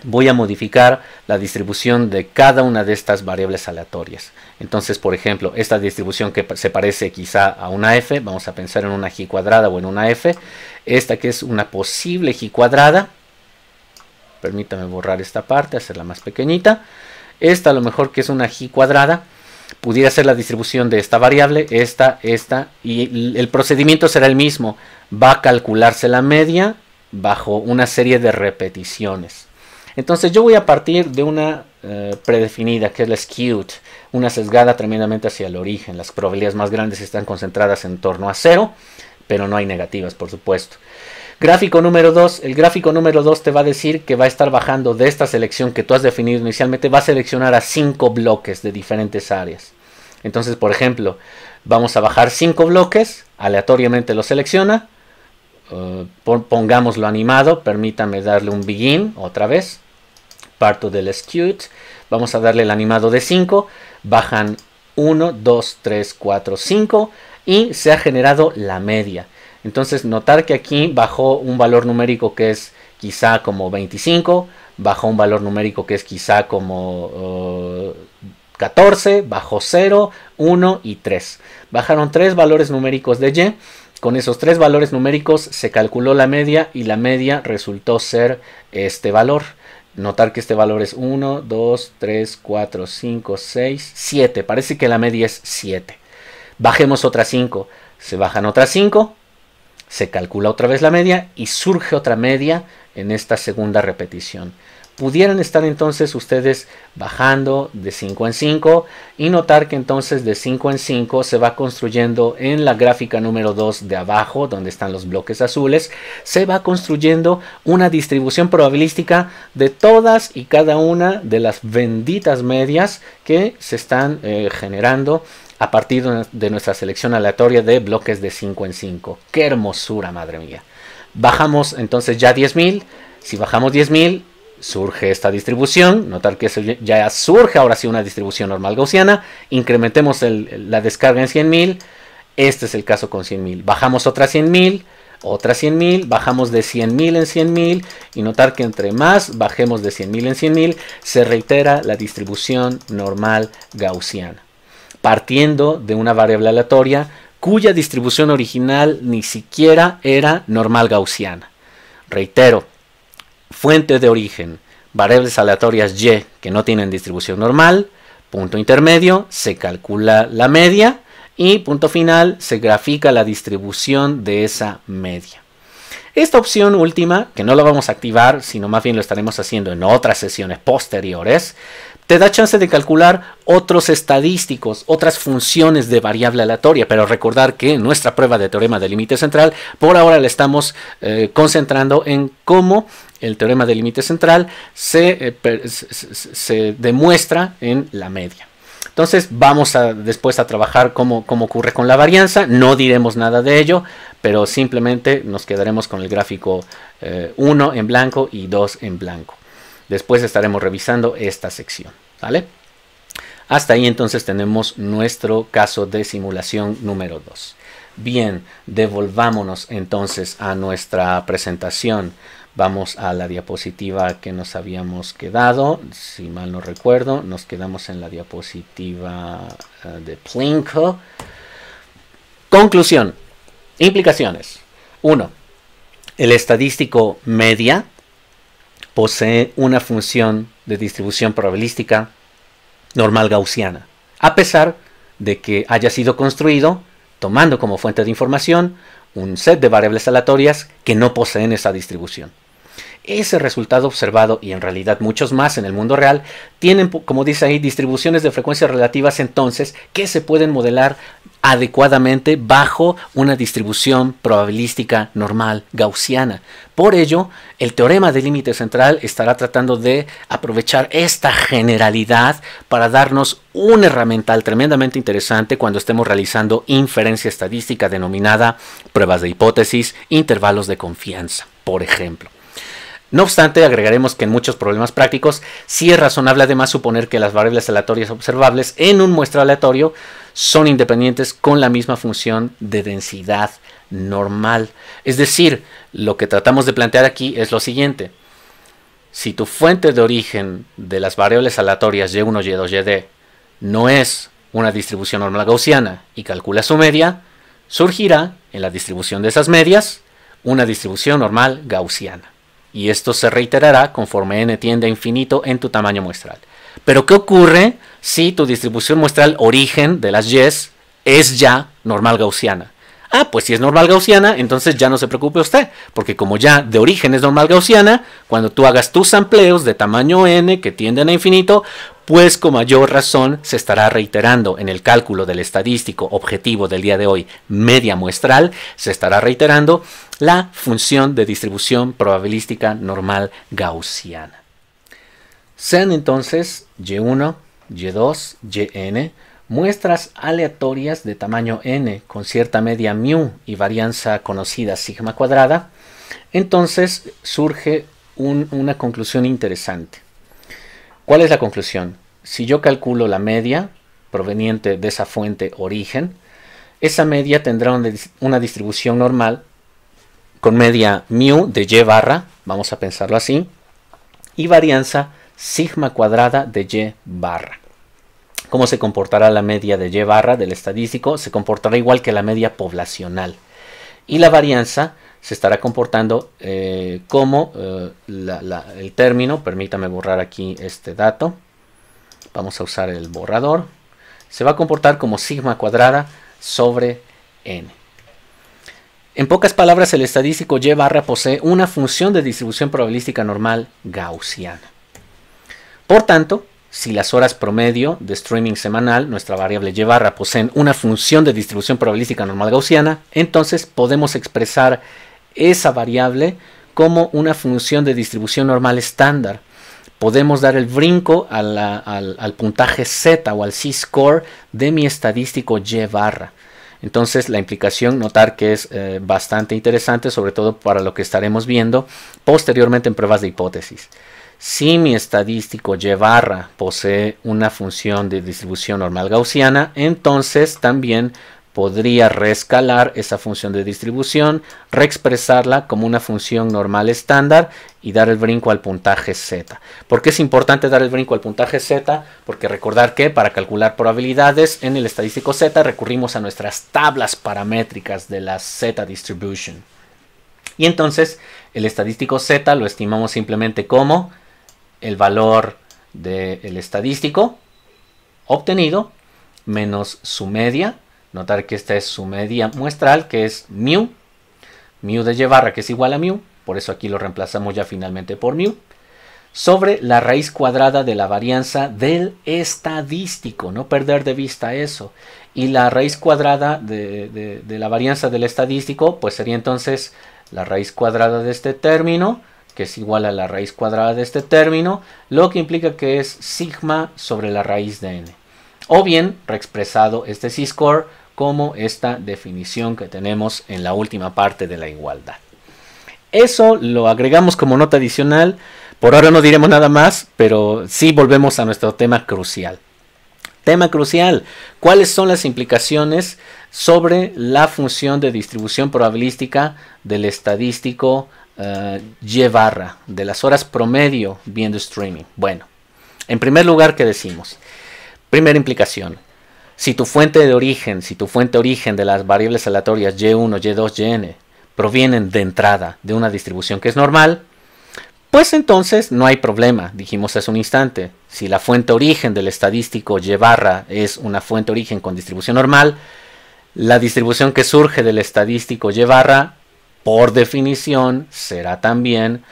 Voy a modificar la distribución de cada una de estas variables aleatorias. Entonces, por ejemplo, esta distribución que se parece quizá a una F, vamos a pensar en una G cuadrada o en una F. Esta que es una posible G cuadrada. Permítame borrar esta parte, hacerla más pequeñita. Esta a lo mejor que es una G cuadrada, pudiera ser la distribución de esta variable, esta, y el procedimiento será el mismo. Va a calcularse la media bajo una serie de repeticiones. Entonces yo voy a partir de una predefinida, que es la skewed, una sesgada tremendamente hacia el origen. Las probabilidades más grandes están concentradas en torno a 0, pero no hay negativas, por supuesto. Gráfico número 2. El gráfico número 2 te va a decir que va a estar bajando de esta selección que tú has definido inicialmente. Va a seleccionar a 5 bloques de diferentes áreas. Entonces, por ejemplo, vamos a bajar 5 bloques. Aleatoriamente lo selecciona. Pongámoslo animado. Permítame darle un begin otra vez. Parto del skewed. Vamos a darle el animado de 5. Bajan 5 bloques. Aleatoriamente lo selecciona. Pongámoslo animado. Permítame darle un begin otra vez. Parto del skewed. Vamos a darle el animado de 5. Bajan 5 bloques. Aleatoriamente lo selecciona. Pongámoslo animado. Permítame darle un begin otra vez. Parto del skewed. Vamos a darle el animado de 5. 1, 2, 3, 4, 5 y se ha generado la media. Entonces notar que aquí bajó un valor numérico que es quizá como 25, bajó un valor numérico que es quizá como 14, bajó 0, 1 y 3. Bajaron 3 valores numéricos de Y. Con esos 3 valores numéricos se calculó la media y la media resultó ser este valor. Notar que este valor es 1, 2, 3, 4, 5, 6, 7. Parece que la media es 7. Bajemos otras 5. Se bajan otras 5. Se calcula otra vez la media y surge otra media en esta segunda repetición. Pudieran estar entonces ustedes bajando de 5 en 5 y notar que entonces de 5 en 5 se va construyendo en la gráfica número 2 de abajo, donde están los bloques azules, se va construyendo una distribución probabilística de todas y cada una de las benditas medias que se están generando a partir de nuestra selección aleatoria de bloques de 5 en 5. ¡Qué hermosura, madre mía! Bajamos entonces ya 10.000. Si bajamos 10.000, surge esta distribución. Notar que eso ya surge ahora sí una distribución normal gaussiana. Incrementemos la descarga en 100.000. Este es el caso con 100.000. Bajamos otras 100.000. Otras 100.000, bajamos de 100.000 en 100.000 y notar que entre más bajemos de 100.000 en 100.000 se reitera la distribución normal gaussiana, partiendo de una variable aleatoria cuya distribución original ni siquiera era normal gaussiana. Reitero, fuente de origen, variables aleatorias Y que no tienen distribución normal, punto intermedio, se calcula la media y punto final, se grafica la distribución de esa media. Esta opción última, que no la vamos a activar, sino más bien lo estaremos haciendo en otras sesiones posteriores, te da chance de calcular otros estadísticos, otras funciones de variable aleatoria, pero recordar que nuestra prueba de teorema del límite central, por ahora la estamos concentrando en cómo el teorema del límite central se demuestra en la media. Entonces vamos después a trabajar cómo ocurre con la varianza. No diremos nada de ello, pero simplemente nos quedaremos con el gráfico 1 en blanco y 2 en blanco. Después estaremos revisando esta sección, ¿vale? Hasta ahí entonces tenemos nuestro caso de simulación número 2. Bien, devolvámonos entonces a nuestra presentación. Vamos a la diapositiva que nos habíamos quedado. Si mal no recuerdo, nos quedamos en la diapositiva de Plinko. Conclusión. Implicaciones. 1. El estadístico media posee una función de distribución probabilística normal gaussiana, a pesar de que haya sido construido tomando como fuente de información un set de variables aleatorias que no poseen esa distribución. Ese resultado observado, y en realidad muchos más en el mundo real, tienen, como dice ahí, distribuciones de frecuencias relativas entonces que se pueden modelar adecuadamente bajo una distribución probabilística normal gaussiana. Por ello, el teorema del límite central estará tratando de aprovechar esta generalidad para darnos un herramental tremendamente interesante cuando estemos realizando inferencia estadística denominada pruebas de hipótesis, intervalos de confianza, por ejemplo. No obstante, agregaremos que en muchos problemas prácticos sí es razonable además suponer que las variables aleatorias observables en un muestreo aleatorio son independientes con la misma función de densidad normal. Es decir, lo que tratamos de plantear aquí es lo siguiente. Si tu fuente de origen de las variables aleatorias y1, y2, yd no es una distribución normal gaussiana y calcula su media, surgirá en la distribución de esas medias una distribución normal gaussiana. Y esto se reiterará conforme n tiende a infinito en tu tamaño muestral. Pero ¿qué ocurre si tu distribución muestral origen de las Y's es ya normal gaussiana? Ah, pues si es normal gaussiana, entonces ya no se preocupe usted, porque como ya de origen es normal gaussiana, cuando tú hagas tus sampleos de tamaño n que tienden a infinito, pues con mayor razón se estará reiterando en el cálculo del estadístico objetivo del día de hoy, media muestral, se estará reiterando la función de distribución probabilística normal gaussiana. Sean entonces y1, y2, yn muestras aleatorias de tamaño n con cierta media mu y varianza conocida sigma cuadrada, entonces surge una conclusión interesante. ¿Cuál es la conclusión? Si yo calculo la media proveniente de esa fuente origen, esa media tendrá una distribución normal con media mu de y barra, vamos a pensarlo así, y varianza sigma cuadrada de y barra. ¿Cómo se comportará la media de y barra del estadístico? Se comportará igual que la media poblacional. Y la varianza se estará comportando como el término, permítame borrar aquí este dato, vamos a usar el borrador, se va a comportar como sigma cuadrada sobre n. En pocas palabras, el estadístico y barra posee una función de distribución probabilística normal gaussiana. Por tanto, si las horas promedio de streaming semanal, nuestra variable y barra, poseen una función de distribución probabilística normal gaussiana, entonces podemos expresar esa variable como una función de distribución normal estándar. Podemos dar el brinco al puntaje Z o al Z-score de mi estadístico y barra. Entonces la implicación, notar que es bastante interesante, sobre todo para lo que estaremos viendo posteriormente en pruebas de hipótesis. Si mi estadístico y barra posee una función de distribución normal gaussiana, entonces también podría reescalar esa función de distribución, reexpresarla como una función normal estándar y dar el brinco al puntaje Z. ¿Por qué es importante dar el brinco al puntaje Z? Porque recordar que para calcular probabilidades en el estadístico Z recurrimos a nuestras tablas paramétricas de la Z distribution. Y entonces el estadístico Z lo estimamos simplemente como el valor del estadístico obtenido menos su media. Notar que esta es su media muestral, que es mu de y barra, que es igual a mu, por eso aquí lo reemplazamos ya finalmente por mu, sobre la raíz cuadrada de la varianza del estadístico, no perder de vista eso. Y la raíz cuadrada de la varianza del estadístico, pues sería entonces la raíz cuadrada de este término, que es igual a la raíz cuadrada de este término, lo que implica que es sigma sobre la raíz de n. O bien, reexpresado este Z-score como esta definición que tenemos en la última parte de la igualdad. Eso lo agregamos como nota adicional. Por ahora no diremos nada más, pero sí volvemos a nuestro tema crucial. Tema crucial, ¿cuáles son las implicaciones sobre la función de distribución probabilística del estadístico y barra, de las horas promedio viendo streaming? Bueno, en primer lugar, ¿qué decimos? Primera implicación, si tu fuente origen de las variables aleatorias y1, y2, yn provienen de entrada de una distribución que es normal, pues entonces no hay problema, dijimos hace un instante. Si la fuente origen del estadístico y barra es una fuente origen con distribución normal, la distribución que surge del estadístico y barra, por definición, será también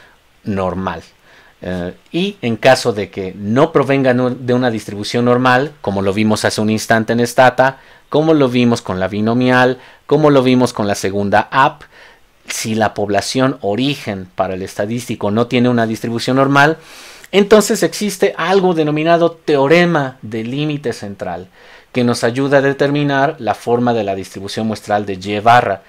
normal. Y en caso de que no provengan de una distribución normal, como lo vimos hace un instante en Stata, como lo vimos con la binomial, como lo vimos con la segunda app, si la población origen para el estadístico no tiene una distribución normal, entonces existe algo denominado teorema de límite central, que nos ayuda a determinar la forma de la distribución muestral de y barra.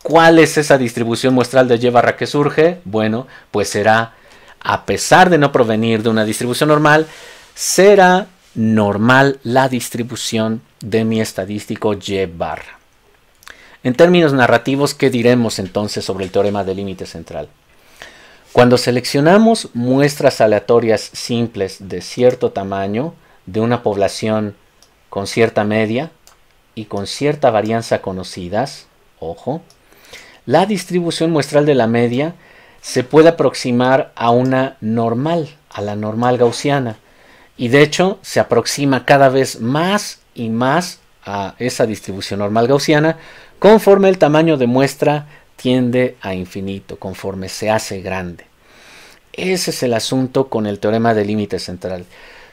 ¿Cuál es esa distribución muestral de y barra que surge? Bueno, pues será, a pesar de no provenir de una distribución normal, será normal la distribución de mi estadístico y barra. En términos narrativos, ¿qué diremos entonces sobre el teorema del límite central? Cuando seleccionamos muestras aleatorias simples de cierto tamaño de una población con cierta media y con cierta varianza conocidas, ojo, la distribución muestral de la media se puede aproximar a una normal, a la normal gaussiana, y de hecho se aproxima cada vez más y más a esa distribución normal gaussiana conforme el tamaño de muestra tiende a infinito, conforme se hace grande. Ese es el asunto con el teorema del límite central.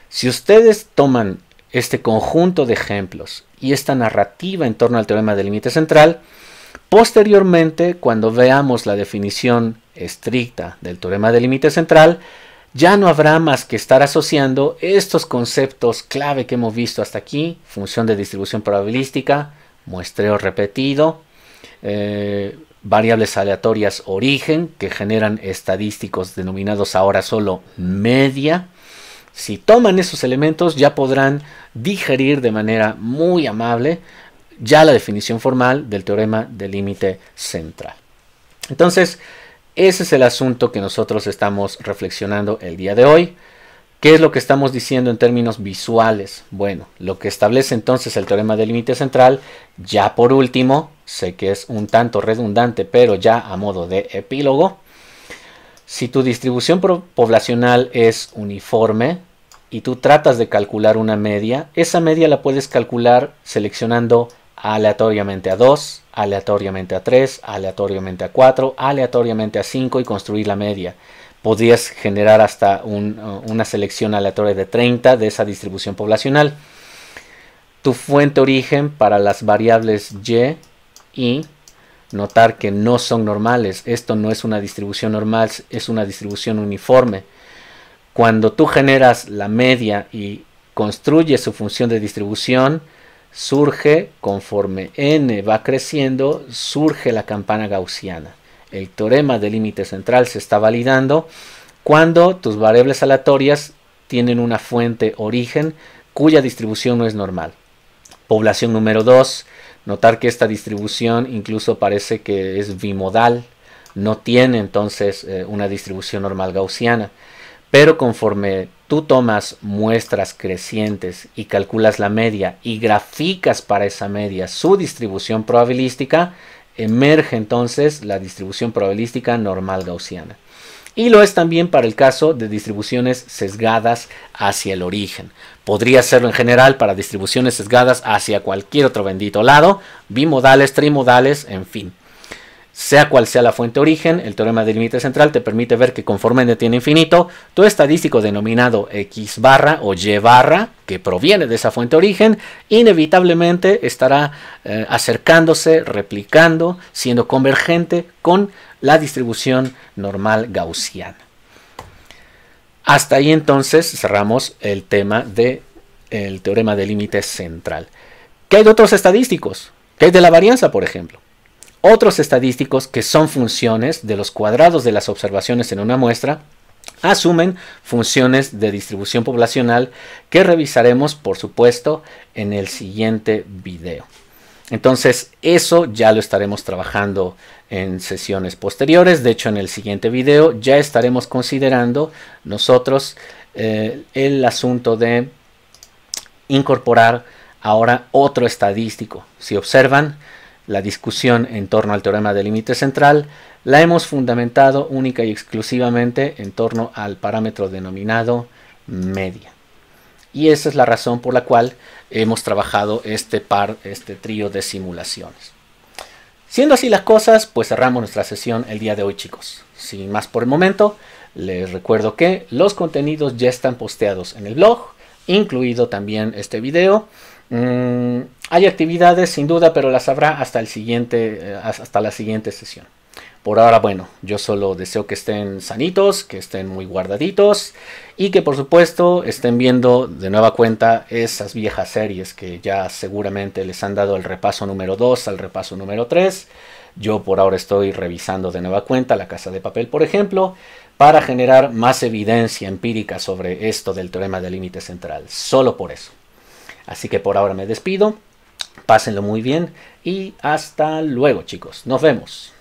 Si ustedes toman este conjunto de ejemplos y esta narrativa en torno al teorema del límite central, posteriormente, cuando veamos la definición estricta del teorema del límite central, ya no habrá más que estar asociando estos conceptos clave que hemos visto hasta aquí: función de distribución probabilística, muestreo repetido, variables aleatorias origen que generan estadísticos denominados ahora solo media, Si toman esos elementos, ya podrán digerir de manera muy amable ya la definición formal del teorema del límite central. Entonces, ese es el asunto que nosotros estamos reflexionando el día de hoy. ¿Qué es lo que estamos diciendo en términos visuales? Bueno, lo que establece entonces el teorema del límite central, ya por último, sé que es un tanto redundante, pero ya a modo de epílogo, si tu distribución poblacional es uniforme y tú tratas de calcular una media, esa media la puedes calcular seleccionando aleatoriamente a 2, aleatoriamente a 3, aleatoriamente a 4, aleatoriamente a 5 y construir la media. Podrías generar hasta una selección aleatoria de 30 de esa distribución poblacional. Tu fuente origen para las variables y notar que no son normales. Esto no es una distribución normal, es una distribución uniforme. Cuando tú generas la media y construyes su función de distribución, surge, conforme n va creciendo, surge la campana gaussiana. El teorema del límite central se está validando cuando tus variables aleatorias tienen una fuente origen cuya distribución no es normal. Población número 2, notar que esta distribución incluso parece que es bimodal, no tiene entonces una distribución normal gaussiana, pero conforme tú tomas muestras crecientes y calculas la media y graficas para esa media su distribución probabilística, emerge entonces la distribución probabilística normal gaussiana. Y lo es también para el caso de distribuciones sesgadas hacia el origen. Podría serlo en general para distribuciones sesgadas hacia cualquier otro bendito lado, bimodales, trimodales, en fin. Sea cual sea la fuente origen, el teorema del límite central te permite ver que conforme n tiene infinito, tu estadístico denominado x barra o y barra, que proviene de esa fuente origen, inevitablemente estará acercándose, replicando, siendo convergente con la distribución normal gaussiana. Hasta ahí entonces cerramos el tema del teorema del límite central. ¿Qué hay de otros estadísticos? ¿Qué hay de la varianza, por ejemplo? Otros estadísticos, que son funciones de los cuadrados de las observaciones en una muestra, asumen funciones de distribución poblacional que revisaremos, por supuesto, en el siguiente video. Entonces, eso ya lo estaremos trabajando en sesiones posteriores. De hecho, en el siguiente video ya estaremos considerando nosotros el asunto de incorporar ahora otro estadístico. Si observan, la discusión en torno al teorema del límite central la hemos fundamentado única y exclusivamente en torno al parámetro denominado media. Y esa es la razón por la cual hemos trabajado este trío de simulaciones. Siendo así las cosas, pues cerramos nuestra sesión el día de hoy, chicos. Sin más por el momento, les recuerdo que los contenidos ya están posteados en el blog, incluido también este video. Hay actividades sin duda, pero las habrá hasta la siguiente sesión. Por ahora, bueno, yo solo deseo que estén sanitos, que estén muy guardaditos y que por supuesto estén viendo de nueva cuenta esas viejas series que ya seguramente les han dado el repaso número 2 al repaso número 3. Yo por ahora estoy revisando de nueva cuenta La Casa de Papel, por ejemplo, para generar más evidencia empírica sobre esto del teorema del límite central. Solo por eso. Así que por ahora me despido. Pásenlo muy bien y hasta luego, chicos. Nos vemos.